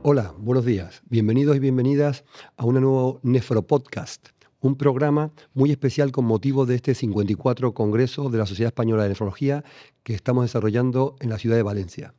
Hola, buenos días. Bienvenidos y bienvenidas a un nuevo Nefropodcast, un programa muy especial con motivo de este 54 Congreso de la Sociedad Española de Nefrología que estamos desarrollando en la ciudad de Valencia.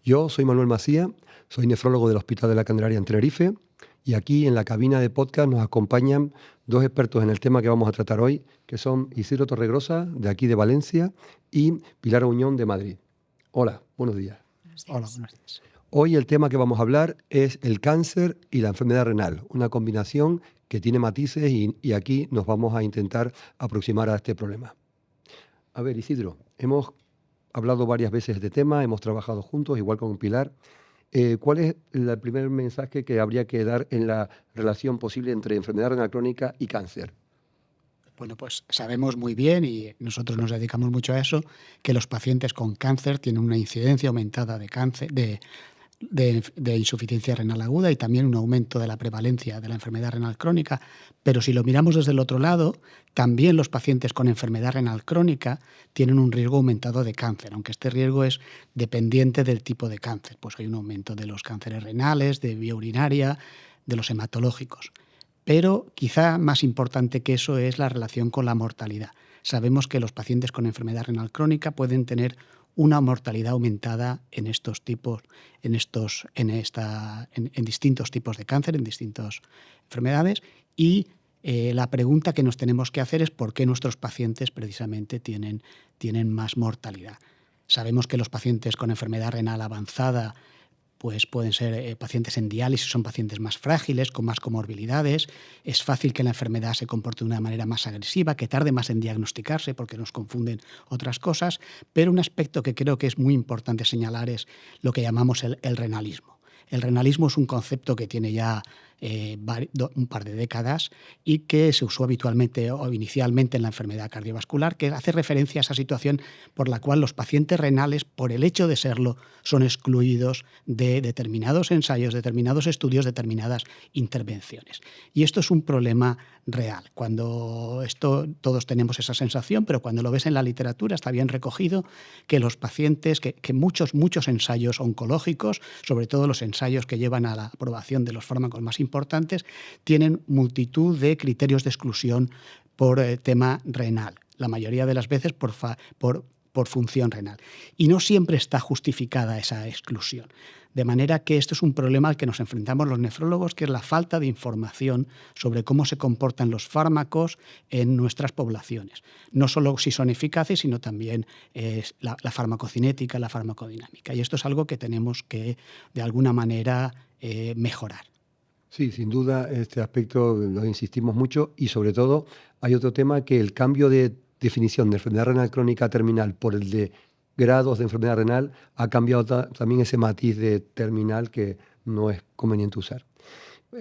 Yo soy Manuel Macía, soy nefrólogo del Hospital de la Candelaria en Tenerife y aquí en la cabina de podcast nos acompañan dos expertos en el tema que vamos a tratar hoy, que son Isidro Torregrosa, de aquí de Valencia, y Pilar Auñón, de Madrid. Hola, buenos días. Hola, buenos días. Hoy el tema que vamos a hablar es el cáncer y la enfermedad renal, una combinación que tiene matices y aquí nos vamos a intentar aproximar a este problema. A ver, Isidro, hemos hablado varias veces de este tema, hemos trabajado juntos, igual con Pilar. ¿Cuál es el primer mensaje que habría que dar en la relación posible entre enfermedad renal crónica y cáncer? Bueno, pues sabemos muy bien, y nosotros nos dedicamos mucho a eso, que los pacientes con cáncer tienen una incidencia aumentada de cáncer, de insuficiencia renal aguda y también un aumento de la prevalencia de la enfermedad renal crónica. Pero si lo miramos desde el otro lado, también los pacientes con enfermedad renal crónica tienen un riesgo aumentado de cáncer, aunque este riesgo es dependiente del tipo de cáncer. Pues hay un aumento de los cánceres renales, de vía urinaria, de los hematológicos. Pero quizá más importante que eso es la relación con la mortalidad. Sabemos que los pacientes con enfermedad renal crónica pueden tener una mortalidad aumentada en distintos tipos de cáncer, en distintas enfermedades, y la pregunta que nos tenemos que hacer es por qué nuestros pacientes precisamente tienen más mortalidad. Sabemos que los pacientes con enfermedad renal avanzada pues pueden ser pacientes en diálisis, son pacientes más frágiles, con más comorbilidades. Es fácil que la enfermedad se comporte de una manera más agresiva, que tarde más en diagnosticarse porque nos confunden otras cosas. Pero un aspecto que creo que es muy importante señalar es lo que llamamos el renalismo. El renalismo es un concepto que tiene ya un par de décadas y que se usó habitualmente o inicialmente en la enfermedad cardiovascular, que hace referencia a esa situación por la cual los pacientes renales, por el hecho de serlo, son excluidos de determinados ensayos, determinados estudios, determinadas intervenciones. Y esto es un problema real. Todos tenemos esa sensación, pero cuando lo ves en la literatura está bien recogido que los pacientes, que muchos ensayos oncológicos, sobre todo los ensayos que llevan a la aprobación de los fármacos más importantes, tienen multitud de criterios de exclusión por tema renal, la mayoría de las veces por función renal. Y no siempre está justificada esa exclusión. De manera que esto es un problema al que nos enfrentamos los nefrólogos, que es la falta de información sobre cómo se comportan los fármacos en nuestras poblaciones. No solo si son eficaces, sino también la farmacocinética, la farmacodinámica. Y esto es algo que tenemos que, de alguna manera, mejorar. Sí, sin duda, este aspecto lo insistimos mucho y sobre todo hay otro tema que el cambio de definición de enfermedad renal crónica terminal por el de grados de enfermedad renal ha cambiado también ese matiz de terminal que no es conveniente usar.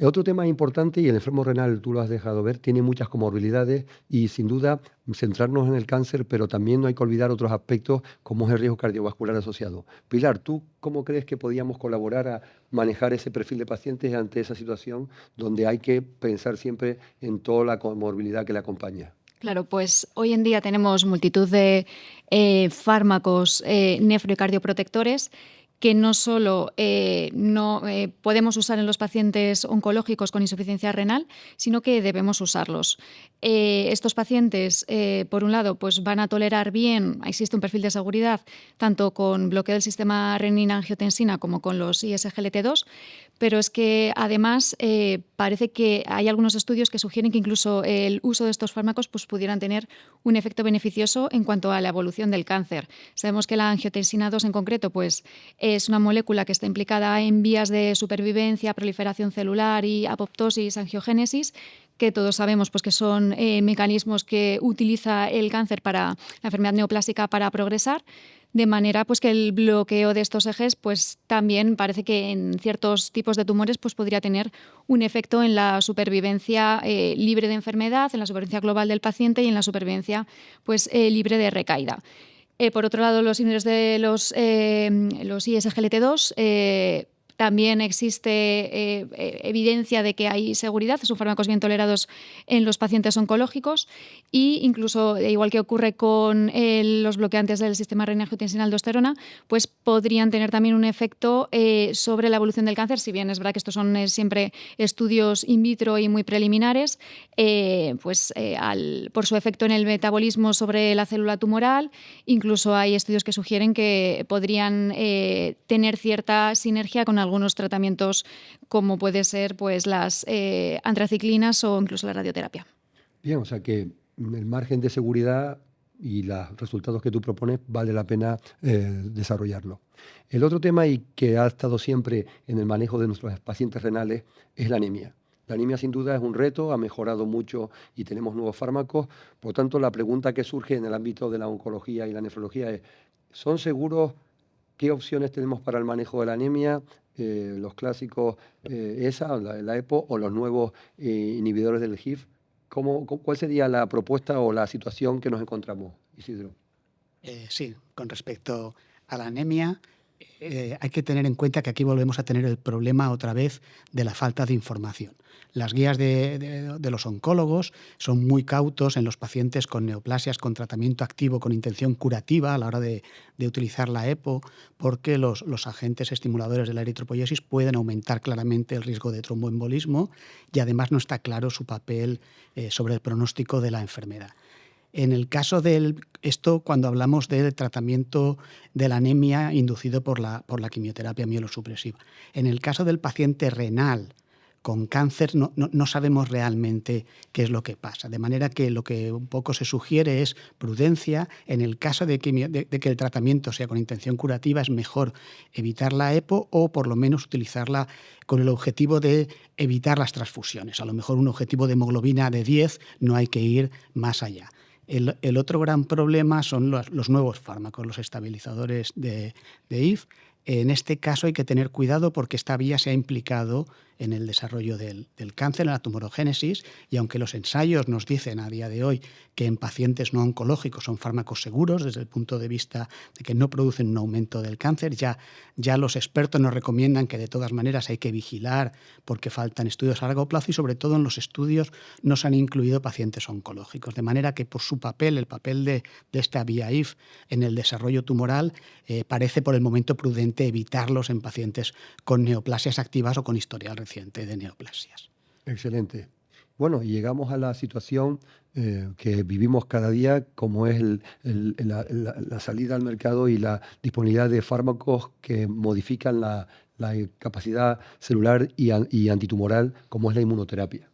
Otro tema importante, y el enfermo renal, tú lo has dejado ver, tiene muchas comorbilidades y sin duda centrarnos en el cáncer, pero también no hay que olvidar otros aspectos como es el riesgo cardiovascular asociado. Pilar, ¿tú cómo crees que podíamos colaborar a manejar ese perfil de pacientes ante esa situación donde hay que pensar siempre en toda la comorbilidad que le acompaña? Claro, pues hoy en día tenemos multitud de fármacos nefro y cardioprotectores que no solo podemos usar en los pacientes oncológicos con insuficiencia renal, sino que debemos usarlos. Estos pacientes, por un lado, pues van a tolerar bien, existe un perfil de seguridad, tanto con bloqueo del sistema renina-angiotensina como con los ISGLT2, pero es que además parece que hay algunos estudios que sugieren que incluso el uso de estos fármacos pues, pudieran tener un efecto beneficioso en cuanto a la evolución del cáncer. Sabemos que la angiotensina 2 en concreto pues, es una molécula que está implicada en vías de supervivencia, proliferación celular y apoptosis, angiogénesis, que todos sabemos pues, que son mecanismos que utiliza el cáncer para la enfermedad neoplásica para progresar, de manera pues, que el bloqueo de estos ejes pues, también parece que en ciertos tipos de tumores pues, podría tener un efecto en la supervivencia libre de enfermedad, en la supervivencia global del paciente y en la supervivencia pues, libre de recaída. Por otro lado, los inhibidores de los ISGLT2 también existe evidencia de que hay seguridad, son fármacos bien tolerados en los pacientes oncológicos e incluso, igual que ocurre con los bloqueantes del sistema renin-angiotensina-aldosterona, pues podrían tener también un efecto sobre la evolución del cáncer, si bien es verdad que estos son siempre estudios in vitro y muy preliminares, por su efecto en el metabolismo sobre la célula tumoral. Incluso hay estudios que sugieren que podrían tener cierta sinergia con algunos tratamientos como puede ser pues, las antraciclinas o incluso la radioterapia. Bien, o sea que el margen de seguridad y los resultados que tú propones vale la pena desarrollarlo. El otro tema y que ha estado siempre en el manejo de nuestros pacientes renales es la anemia. La anemia sin duda es un reto, ha mejorado mucho y tenemos nuevos fármacos. Por tanto, la pregunta que surge en el ámbito de la oncología y la nefrología es, ¿son seguros? ¿Qué opciones tenemos para el manejo de la anemia? Los clásicos ESA, la EPO o los nuevos inhibidores del GIF. ¿Cuál sería la propuesta o la situación que nos encontramos, Isidro? Sí, con respecto a la anemia, hay que tener en cuenta que aquí volvemos a tener el problema otra vez de la falta de información. Las guías de los oncólogos son muy cautos en los pacientes con neoplasias con tratamiento activo con intención curativa a la hora de utilizar la EPO, porque los agentes estimuladores de la eritropoiesis pueden aumentar claramente el riesgo de tromboembolismo y además no está claro su papel sobre el pronóstico de la enfermedad. En el caso esto cuando hablamos del tratamiento de la anemia inducido por la quimioterapia mielosupresiva. En el caso del paciente renal con cáncer no sabemos realmente qué es lo que pasa. De manera que lo que un poco se sugiere es prudencia. En el caso de que el tratamiento sea con intención curativa, es mejor evitar la EPO o por lo menos utilizarla con el objetivo de evitar las transfusiones. A lo mejor un objetivo de hemoglobina de 10, no hay que ir más allá. El otro gran problema son los nuevos fármacos, los estabilizadores de IF. En este caso hay que tener cuidado porque esta vía se ha implicado en el desarrollo del cáncer, en la tumorogénesis, y aunque los ensayos nos dicen a día de hoy que en pacientes no oncológicos son fármacos seguros desde el punto de vista de que no producen un aumento del cáncer, ya los expertos nos recomiendan que de todas maneras hay que vigilar porque faltan estudios a largo plazo y sobre todo en los estudios no se han incluido pacientes oncológicos, de manera que por su papel, el papel de esta vía IF en el desarrollo tumoral, parece por el momento prudente evitarlos en pacientes con neoplasias activas o con historial reciente de neoplasias. Excelente. Bueno, y llegamos a la situación que vivimos cada día, como es la salida al mercado y la disponibilidad de fármacos que modifican la capacidad celular y antitumoral, como es la inmunoterapia.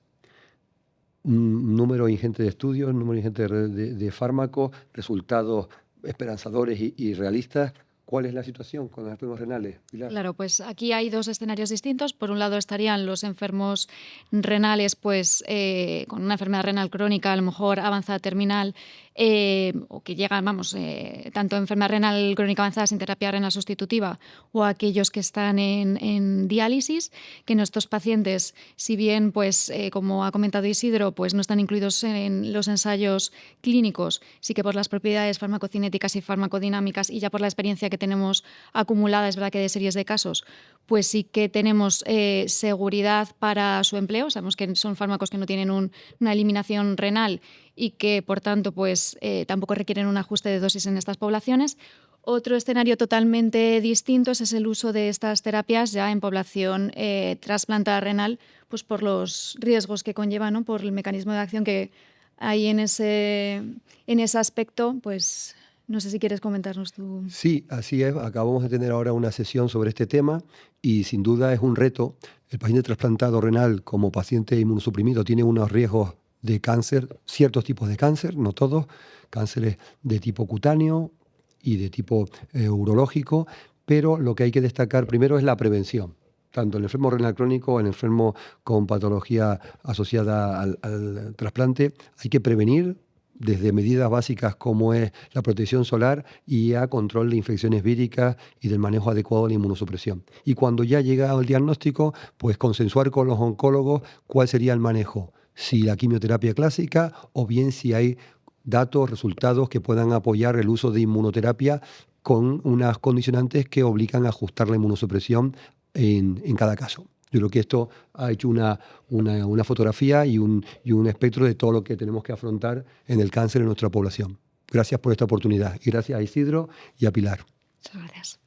Un número ingente de estudios, un número ingente de fármacos, resultados esperanzadores y realistas. ¿Cuál es la situación con los enfermos renales, Pilar? Claro, pues aquí hay dos escenarios distintos. Por un lado estarían los enfermos renales pues, con una enfermedad renal crónica, a lo mejor avanzada terminal, o que llegan, tanto enfermedad renal crónica avanzada sin terapia renal sustitutiva o aquellos que están en diálisis, que en estos pacientes, si bien, pues, como ha comentado Isidro, pues no están incluidos en los ensayos clínicos, sí que por las propiedades farmacocinéticas y farmacodinámicas y ya por la experiencia que tenemos acumulada, es verdad que de series de casos, pues sí que tenemos seguridad para su empleo. Sabemos que son fármacos que no tienen una eliminación renal y que, por tanto, pues tampoco requieren un ajuste de dosis en estas poblaciones. Otro escenario totalmente distinto es el uso de estas terapias ya en población trasplantada renal, pues por los riesgos que conllevan, ¿no? Por el mecanismo de acción que hay en ese aspecto, pues no sé si quieres comentarnos tú. Sí, así es. Acabamos de tener ahora una sesión sobre este tema y sin duda es un reto. El paciente trasplantado renal como paciente inmunosuprimido tiene unos riesgos de cáncer, ciertos tipos de cáncer, no todos, cánceres de tipo cutáneo y de tipo urológico, pero lo que hay que destacar primero es la prevención. Tanto el enfermo renal crónico, el enfermo con patología asociada al trasplante, hay que prevenir desde medidas básicas como es la protección solar y a control de infecciones víricas y del manejo adecuado de la inmunosupresión. Y cuando ya llega al diagnóstico, pues consensuar con los oncólogos cuál sería el manejo, si la quimioterapia clásica o bien si hay datos, resultados que puedan apoyar el uso de inmunoterapia con unas condicionantes que obligan a ajustar la inmunosupresión en cada caso. Yo creo que esto ha hecho una fotografía y un espectro de todo lo que tenemos que afrontar en el cáncer en nuestra población. Gracias por esta oportunidad y gracias a Isidro y a Pilar. Muchas gracias.